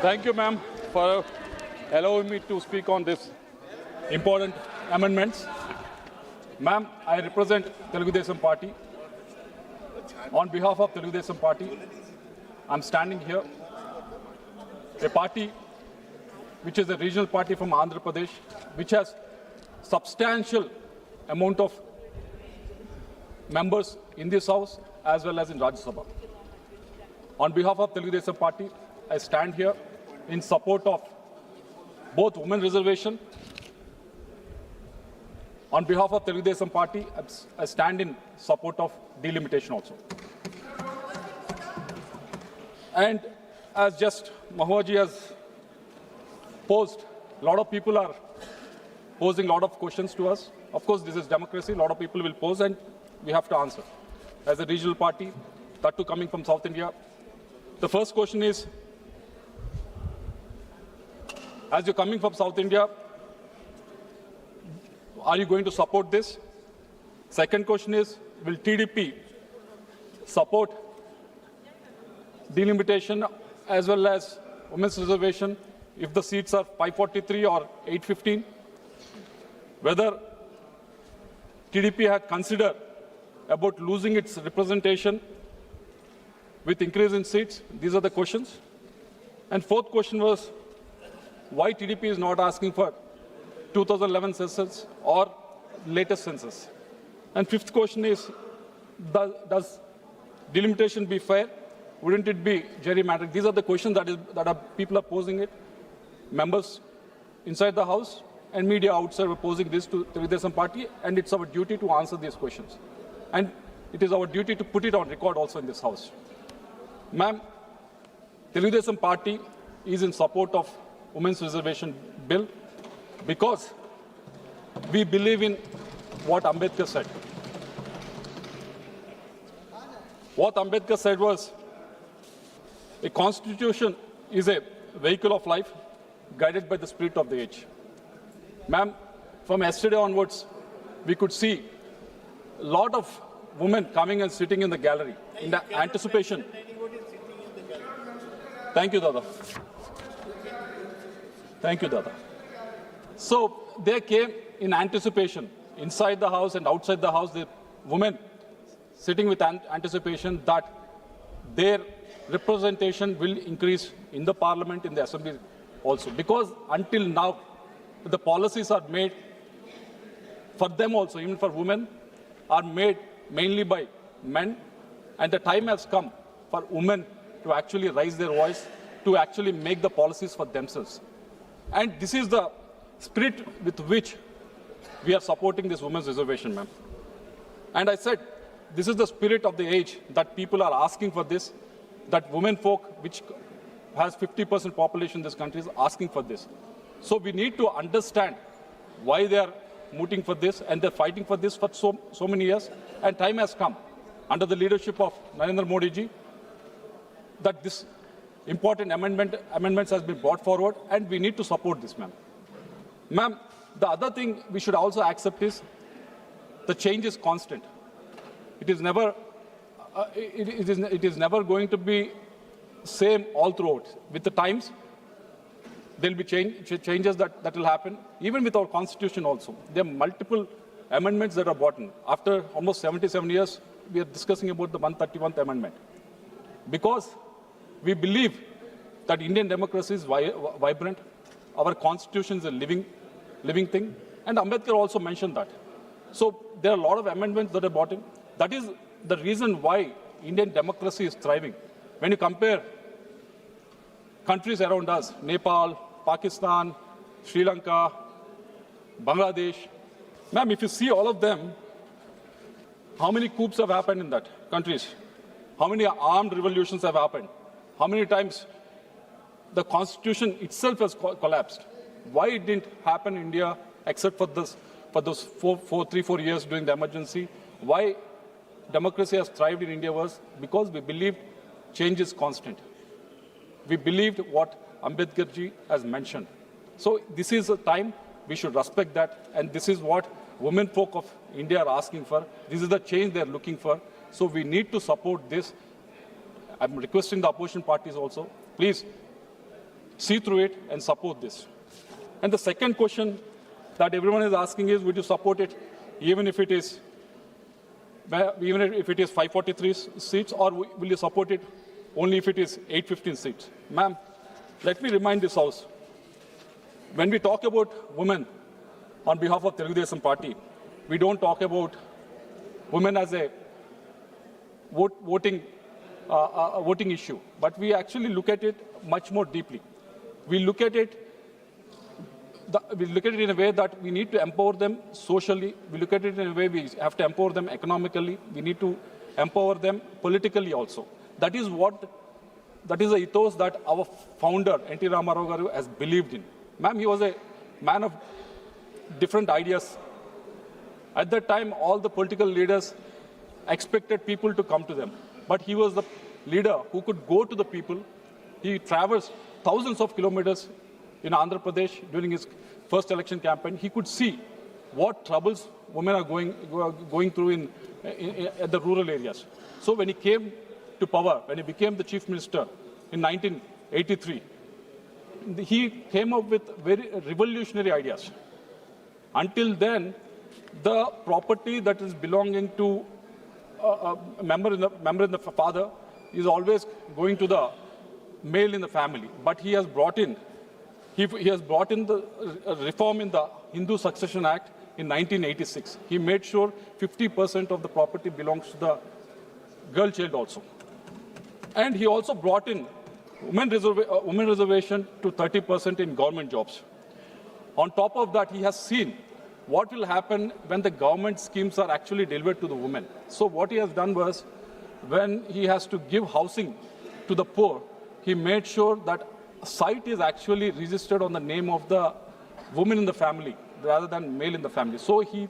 Thank you, ma'am, for allowing me to speak on this important amendments. Ma'am, I represent Telugu Desam Party. On behalf of Telugu Desam Party, I'm standing here. A party which is a regional party from Andhra Pradesh, which has substantial amount of members in this house as well as in Rajya Sabha. On behalf of Telugu Desam Party, I stand here in support of both women reservation. On behalf of Telugu Desam Party, I stand in support of delimitation also. And as just Mahuaji has posed, a lot of people are posing a lot of questions to us. Of course, this is democracy. A lot of people will pose and we have to answer. As a regional party, that too coming from South India, the first question is, as you're coming from South India, are you going to support this? Second question is, will TDP support delimitation as well as women's reservation if the seats are 543 or 815? Whether TDP had considered about losing its representation with increase in seats? These are the questions. And fourth question was, why TDP is not asking for 2011 census or latest census? And fifth question is, does delimitation be fair? Wouldn't it be gerrymandering? These are the questions that people are posing it. Members inside the House and media outside are posing this to the Telugu Desam Party, and it's our duty to answer these questions. And it is our duty to put it on record also in this House. Ma'am, Telugu Desam Party is in support of Women's Reservation Bill because we believe in what Ambedkar said. What Ambedkar said was, a constitution is a vehicle of life guided by the spirit of the age. Ma'am, from yesterday onwards, we could see a lot of women coming and sitting in the gallery in the anticipation. Thank you, Dada. Thank you, Dada. So they came in anticipation, inside the house and outside the house, the women sitting with anticipation that their representation will increase in the parliament, in the assembly also. Because until now, the policies are made for them also, even for women, are made mainly by men. And the time has come for women to actually raise their voice, to actually make the policies for themselves. And this is the spirit with which we are supporting this women's reservation, ma'am. And I said, this is the spirit of the age that people are asking for this, that women folk, which has 50% population in this country, is asking for this. So we need to understand why they are mooting for this, and they're fighting for this for so many years. And time has come, under the leadership of Narendra Modi ji, that this important amendments has been brought forward, and we need to support this, ma'am. Ma'am, the other thing we should also accept is the change is constant. It is never, it is never going to be same all throughout. With the times, there will be changes that will happen. Even with our constitution also, there are multiple amendments that are brought in. After almost 77 years, we are discussing about the 131st amendment. Because we believe that Indian democracy is vibrant. Our constitution is a living thing. And Ambedkar also mentioned that. So there are a lot of amendments that are brought in. That is the reason why Indian democracy is thriving. When you compare countries around us, Nepal, Pakistan, Sri Lanka, Bangladesh, ma'am, if you see all of them, how many coups have happened in that countries? How many armed revolutions have happened? How many times the constitution itself has collapsed? Why it didn't happen in India except for those 3-4 years during the emergency? Why democracy has thrived in India was because we believed change is constant. We believed what Ambedkar ji has mentioned. So this is a time we should respect that, and this is what women folk of India are asking for. This is the change they are looking for. So we need to support this. I'm requesting the opposition parties also, please see through it and support this. And the second question that everyone is asking is, would you support it even if it is 543 seats, or will you support it only if it is 815 seats? Ma'am, let me remind this House, when we talk about women on behalf of Telugu Desam Party, we don't talk about women as a voting issue, but we actually look at it much more deeply. We look at it in a way that we need to empower them socially. We look at it in a way we have to empower them economically. We need to empower them politically also. That is the ethos that our founder, N.T. Ramarao Garu, has believed in. Ma'am, he was a man of different ideas. At that time, all the political leaders expected people to come to them. But he was the leader who could go to the people. He traversed thousands of kilometers in Andhra Pradesh during his first election campaign. He could see what troubles women are going through at the rural areas. So when he came to power, when he became the chief minister in 1983, he came up with very revolutionary ideas. Until then, the property that is belonging to a member in the father is always going to the male in the family. But he has brought in the reform in the Hindu Succession Act in 1986. He made sure 50% of the property belongs to the girl child also. And he also brought in women reservation to 30% in government jobs. On top of that, he has seen what will happen when the government schemes are actually delivered to the women. So what he has done was, when he has to give housing to the poor, he made sure that site is actually registered on the name of the woman in the family rather than male in the family. So he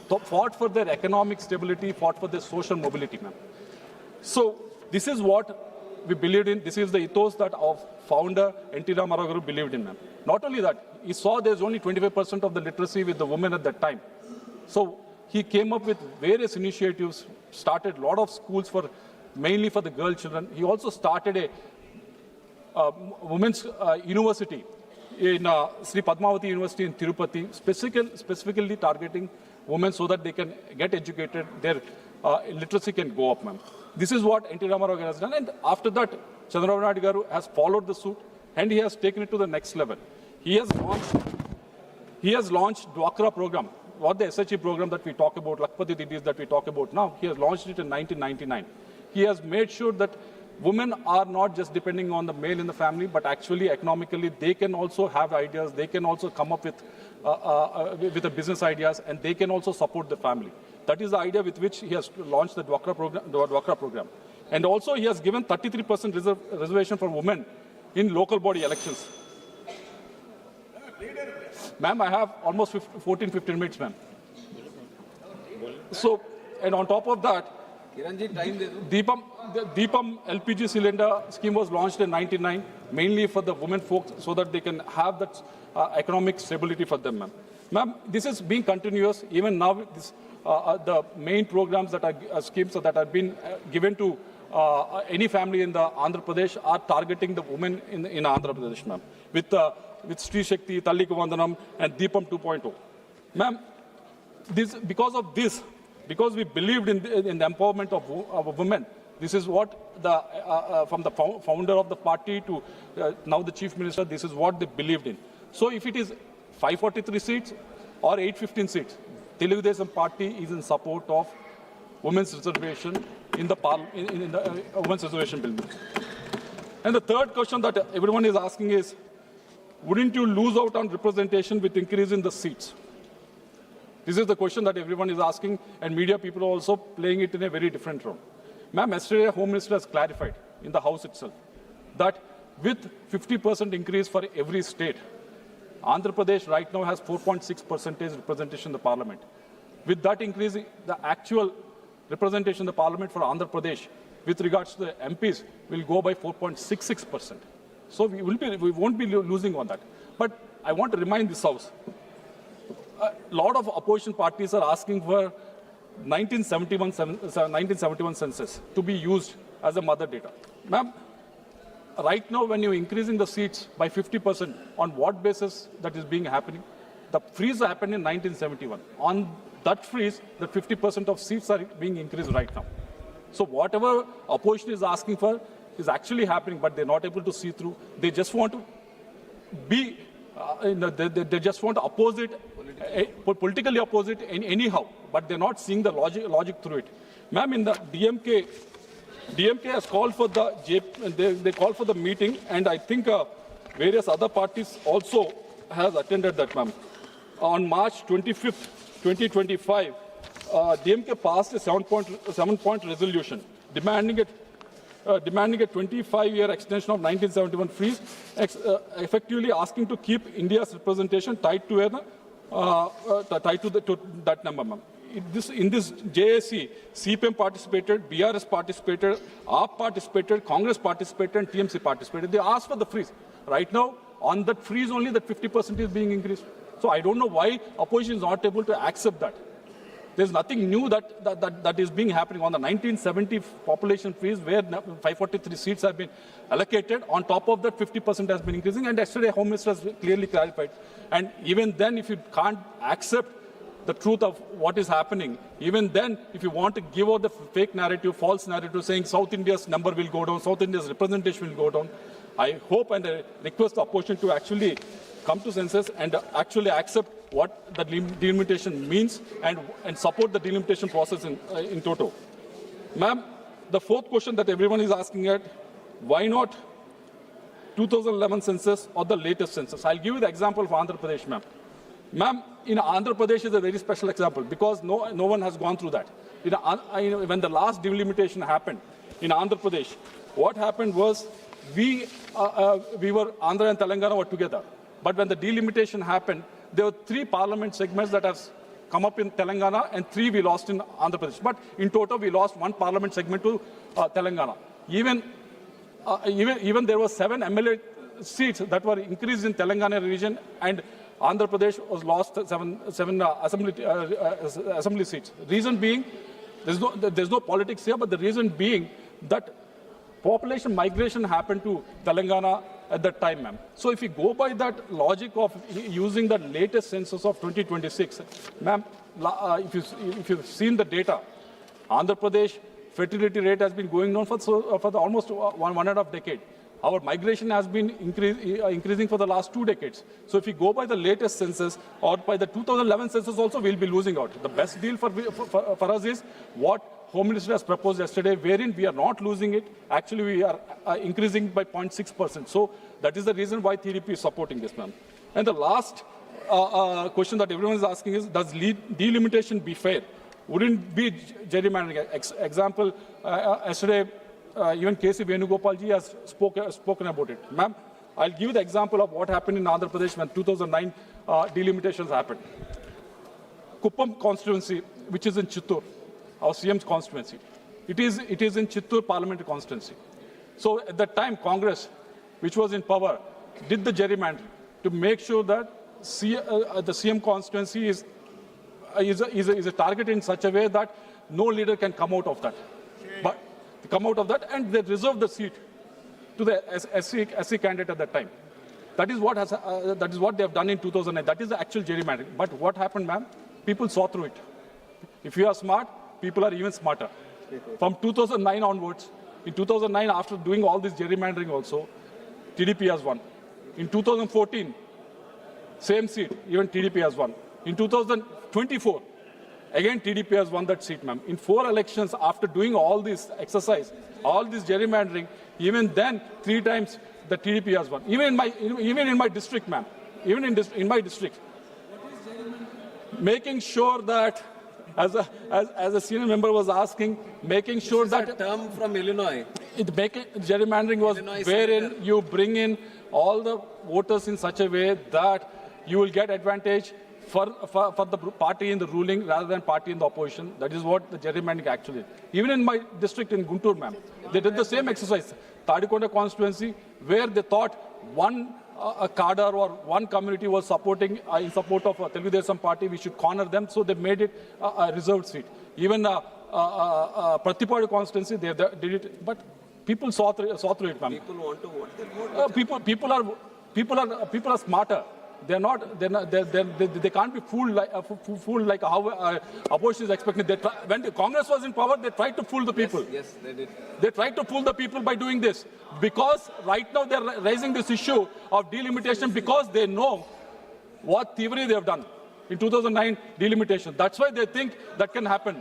fought for their economic stability, fought for their social mobility, ma'am. So this is what we believed in. This is the ethos that our founder, N.T. Ramarao Garu, believed in, ma'am. Not only that, he saw there's only 25% of the literacy with the women at that time. So he came up with various initiatives, started a lot of schools mainly for the girl children. He also started a women's university in Sri Padmavati University in Tirupati, specifically targeting women so that they can get educated, their literacy can go up, ma'am. This is what N.T. Ramarao Garu has done, and after that, Chandrababu Naidu Garu has followed the suit, and he has taken it to the next level. He has launched Dwakra program, what the SHE program that we talk about, Lakpati Didis that we talk about now. He has launched it in 1999. He has made sure that women are not just depending on the male in the family, but actually economically they can also have ideas, they can also come up with the business ideas, and they can also support the family. That is the idea with which he has launched the Dwakra program. And also he has given 33% reservation for women in local body elections. Ma'am, I have almost 15 minutes, ma'am. So, and on top of that, Deepam LPG cylinder scheme was launched in 1999, mainly for the women folks, so that they can have that economic stability for them, ma'am. Ma'am, this is being continuous. Even now, the main programs that are schemes that have been given to any family in the Andhra Pradesh are targeting the women in Andhra Pradesh, ma'am, with Sri Shakti, Talliku Vandanam, and Deepam 2.0. Ma'am, because we believed in the empowerment of women, this is what from the founder of the party to now the chief minister, this is what they believed in. So if it is 543 seats or 815 seats, Telugu Desam Party is in support of women's reservation in the Women's Reservation Bill. And the third question that everyone is asking is, wouldn't you lose out on representation with increase in the seats? This is the question that everyone is asking, and media people are also playing it in a very different role. Ma'am, yesterday Home Minister has clarified in the House itself that with 50% increase for every state, Andhra Pradesh right now has 4.6% representation in the parliament. With that increase, the actual representation in the parliament for Andhra Pradesh with regards to the MPs will go by 4.66%. So we won't be losing on that. But I want to remind this House, a lot of opposition parties are asking for 1971 census to be used as a mother data. Ma'am, right now, when you're increasing the seats by 50%, on what basis that is being happening? The freeze happened in 1971. On that freeze, the 50% of seats are being increased right now. So whatever opposition is asking for is actually happening, but they're not able to see through. They just want to be, they just want to oppose it, politically oppose it anyhow, but they're not seeing the logic through it. Ma'am, in the DMK has called for they called for the meeting, and I think various other parties also has attended that, ma'am. On March 25th, 2025, DMK passed a seven-point resolution demanding a 25-year extension of 1971 freeze, effectively asking to keep India's representation tied to that number, ma'am. In this JAC, CPM participated, BRS participated, AAP participated, Congress participated, and TMC participated. They asked for the freeze. Right now, on that freeze only, that 50% is being increased. So I don't know why opposition is not able to accept that. There's nothing new that is being happening on the 1970 population freeze, where 543 seats have been allocated. On top of that, 50% has been increasing, and yesterday Home Minister has clearly clarified. And even then, if you can't accept the truth of what is happening, even then, if you want to give out the fake narrative, false narrative, saying South India's number will go down, South India's representation will go down, I hope and I request the opposition to actually come to senses and actually accept what the delimitation means and support the delimitation process in total. Ma'am, the fourth question that everyone is asking at, why not 2011 census or the latest census? I'll give you the example of Andhra Pradesh, ma'am. Ma'am, in Andhra Pradesh is a very special example because no one has gone through that. When the last delimitation happened in Andhra Pradesh, what happened was we were, Andhra and Telangana were together. But when the delimitation happened, there were 3 parliament segments that have come up in Telangana and 3 we lost in Andhra Pradesh. But in total, we lost 1 parliament segment to Telangana. Even there were 7 MLA seats that were increased in Telangana region, and Andhra Pradesh was lost 7 assembly seats. Reason being, there's no politics here, but the reason being that population migration happened to Telangana at that time, ma'am. So if you go by that logic of using the latest census of 2026, ma'am, if you've seen the data, Andhra Pradesh fertility rate has been going on for almost one and a half decade. Our migration has been increasing for the last 2 decades. So if you go by the latest census or by the 2011 census also, we'll be losing out. The best deal for us is what Home Minister has proposed yesterday, wherein we are not losing it. Actually, we are increasing by 0.6%. So that is the reason why TDP is supporting this, ma'am. And the last question that everyone is asking is, does delimitation be fair? Wouldn't be gerrymandering. Example, yesterday, even K.C. Venugopalji has spoken about it. Ma'am, I'll give you the example of what happened in Andhra Pradesh when 2009 delimitations happened. Kuppam constituency, which is in Chittoor, our CM's constituency. It is in Chittoor parliamentary constituency. So at that time, Congress, which was in power, did the gerrymandering to make sure that the CM constituency is a target in such a way that no leader can come out of that. But and they reserved the seat to the SC candidate at that time. That is what they have done in 2009. That is the actual gerrymandering. But what happened, ma'am? People saw through it. If you are smart, people are even smarter. From 2009 onwards, in 2009, after doing all this gerrymandering also, TDP has won. In 2014, same seat, even TDP has won. In 2024, again TDP has won that seat, ma'am. In 4 elections, after doing all this exercise, all this gerrymandering, even then 3 times the TDP has won. Even in my district, ma'am. Even in my district. What is gerrymandering? Making sure that, as a senior member was asking, making sure this is that a term from Illinois. Gerrymandering was Illinois wherein Senator. You bring in all the voters in such a way that you will get advantage for the party in the ruling rather than party in the opposition. That is what the gerrymandering actually is. Even in my district in Guntur, ma'am, they did the same exercise. Tadikonda constituency, where they thought one cadre or one community was supporting in support of Telugu Desam party, we should corner them, so they made it a reserved seat. Even Pratipadu constituency, they did it, but People saw through it, ma'am. People want to vote. They vote. People are smarter. They can't be fooled like how opposition is expecting. When the Congress was in power, they tried to fool the people. Yes, they did. They tried to fool the people by doing this. Because right now they're raising this issue of delimitation because they know what thievery they have done in 2009 delimitation. That's why they think that can happen.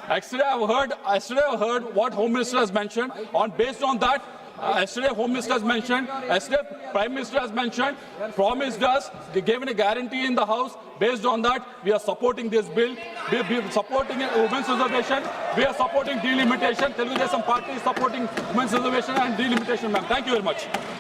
Yesterday I've heard what Home Minister has mentioned. Based on that, yesterday Home Minister has mentioned, yesterday Prime Minister has mentioned, promised us, they gave a guarantee in the House. Based on that, we are supporting this bill. We are supporting women's reservation. We are supporting delimitation. Telugu Desam Party is supporting women's reservation and delimitation, ma'am. Thank you very much.